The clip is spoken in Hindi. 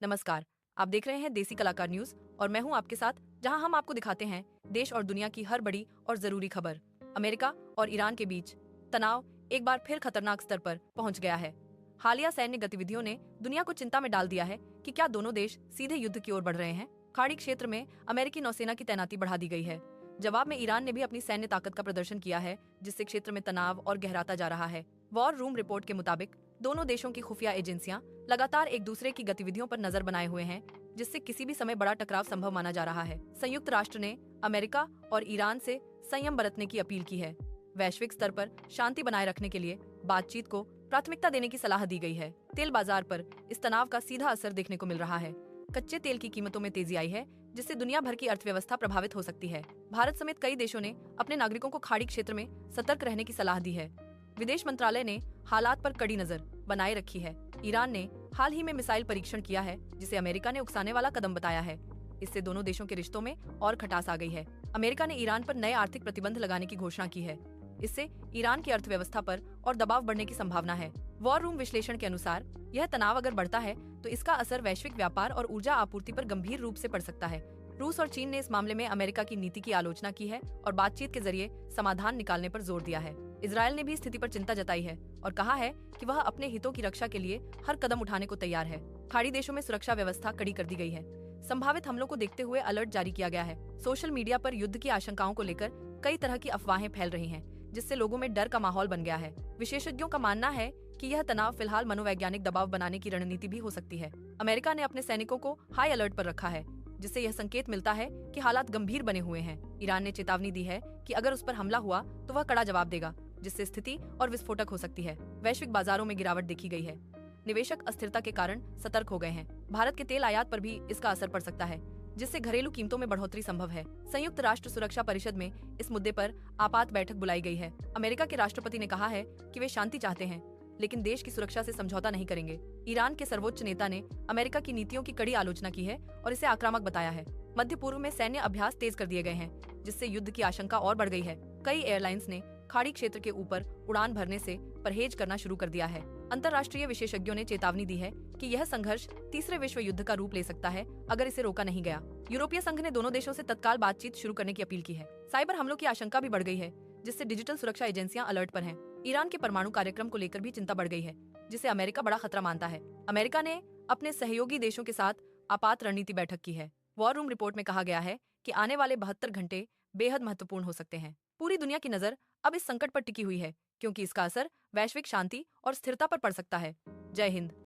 नमस्कार। आप देख रहे हैं देसी कलाकार न्यूज और मैं हूं आपके साथ, जहां हम आपको दिखाते हैं देश और दुनिया की हर बड़ी और जरूरी खबर। अमेरिका और ईरान के बीच तनाव एक बार फिर खतरनाक स्तर पर पहुंच गया है। हालिया सैन्य गतिविधियों ने दुनिया को चिंता में डाल दिया है कि क्या दोनों देश सीधे युद्ध की ओर बढ़ रहे हैं। खाड़ी क्षेत्र में अमेरिकी नौसेना की तैनाती बढ़ा दी गई है। जवाब में ईरान ने भी अपनी सैन्य ताकत का प्रदर्शन किया है, जिससे क्षेत्र में तनाव और गहराता जा रहा है। वॉर रूम रिपोर्ट के मुताबिक दोनों देशों की खुफिया एजेंसियां लगातार एक दूसरे की गतिविधियों पर नजर बनाए हुए हैं, जिससे किसी भी समय बड़ा टकराव संभव माना जा रहा है। संयुक्त राष्ट्र ने अमेरिका और ईरान से संयम बरतने की अपील की है। वैश्विक स्तर पर शांति बनाए रखने के लिए बातचीत को प्राथमिकता देने की सलाह दी गई है। तेल बाजार पर इस तनाव का सीधा असर देखने को मिल रहा है। कच्चे तेल की कीमतों में तेजी आई है, जिससे दुनिया भर की अर्थव्यवस्था प्रभावित हो सकती है। भारत समेत कई देशों ने अपने नागरिकों को खाड़ी क्षेत्र में सतर्क रहने की सलाह दी है। विदेश मंत्रालय ने हालात पर कड़ी नजर बनाए रखी है। ईरान ने हाल ही में मिसाइल परीक्षण किया है, जिसे अमेरिका ने उकसाने वाला कदम बताया है। इससे दोनों देशों के रिश्तों में और खटास आ गई है। अमेरिका ने ईरान पर नए आर्थिक प्रतिबंध लगाने की घोषणा की है। इससे ईरान की अर्थव्यवस्था पर और दबाव बढ़ने की संभावना है। वॉर रूम विश्लेषण के अनुसार यह तनाव अगर बढ़ता है तो इसका असर वैश्विक व्यापार और ऊर्जा आपूर्ति पर गंभीर रूप से पड़ सकता है। रूस और चीन ने इस मामले में अमेरिका की नीति की आलोचना की है और बातचीत के जरिए समाधान निकालने पर जोर दिया है। इजरायल ने भी स्थिति पर चिंता जताई है और कहा है कि वह अपने हितों की रक्षा के लिए हर कदम उठाने को तैयार है। खाड़ी देशों में सुरक्षा व्यवस्था कड़ी कर दी गई है। संभावित हमलों को देखते हुए अलर्ट जारी किया गया है। सोशल मीडिया पर युद्ध की आशंकाओं को लेकर कई तरह की अफवाहें फैल रही हैं, जिससे लोगों में डर का माहौल बन गया है। विशेषज्ञों का मानना है कि यह तनाव फिलहाल मनोवैज्ञानिक दबाव बनाने की रणनीति भी हो सकती है। अमेरिका ने अपने सैनिकों को हाई अलर्ट पर रखा है, जिससे यह संकेत मिलता है कि हालात गंभीर बने हुए हैं। ईरान ने चेतावनी दी है कि अगर उस पर हमला हुआ तो वह कड़ा जवाब देगा, जिससे स्थिति और विस्फोटक हो सकती है। वैश्विक बाजारों में गिरावट देखी गई है। निवेशक अस्थिरता के कारण सतर्क हो गए हैं। भारत के तेल आयात पर भी इसका असर पड़ सकता है, जिससे घरेलू कीमतों में बढ़ोतरी संभव है। संयुक्त राष्ट्र सुरक्षा परिषद में इस मुद्दे पर आपात बैठक बुलाई गई है। अमेरिका के राष्ट्रपति ने कहा है कि वे शांति चाहते हैं, लेकिन देश की सुरक्षा से समझौता नहीं करेंगे। ईरान के सर्वोच्च नेता ने अमेरिका की नीतियों की कड़ी आलोचना की है और इसे आक्रामक बताया है। मध्य पूर्व में सैन्य अभ्यास तेज कर दिए गए हैं, जिससे युद्ध की आशंका और बढ़ गई है। कई एयरलाइंस ने खाड़ी क्षेत्र के ऊपर उड़ान भरने से परहेज करना शुरू कर दिया है। अंतर्राष्ट्रीय विशेषज्ञों ने चेतावनी दी है कि यह संघर्ष तीसरे विश्व युद्ध का रूप ले सकता है अगर इसे रोका नहीं गया। यूरोपीय संघ ने दोनों देशों से तत्काल बातचीत शुरू करने की अपील की है। साइबर हमलों की आशंका भी बढ़ गई है, जिससे डिजिटल सुरक्षा एजेंसियां अलर्ट पर हैं। ईरान के परमाणु कार्यक्रम को लेकर भी चिंता बढ़ गई है, जिसे अमेरिका बड़ा खतरा मानता है। अमेरिका ने अपने सहयोगी देशों के साथ आपात रणनीति बैठक की है। वॉर रूम रिपोर्ट में कहा गया है कि आने वाले 72 घंटे बेहद महत्वपूर्ण हो सकते हैं। पूरी दुनिया की नजर अब इस संकट पर टिकी हुई है, क्योंकि इसका असर वैश्विक शांति और स्थिरता पर पड़ सकता है। जय हिंद।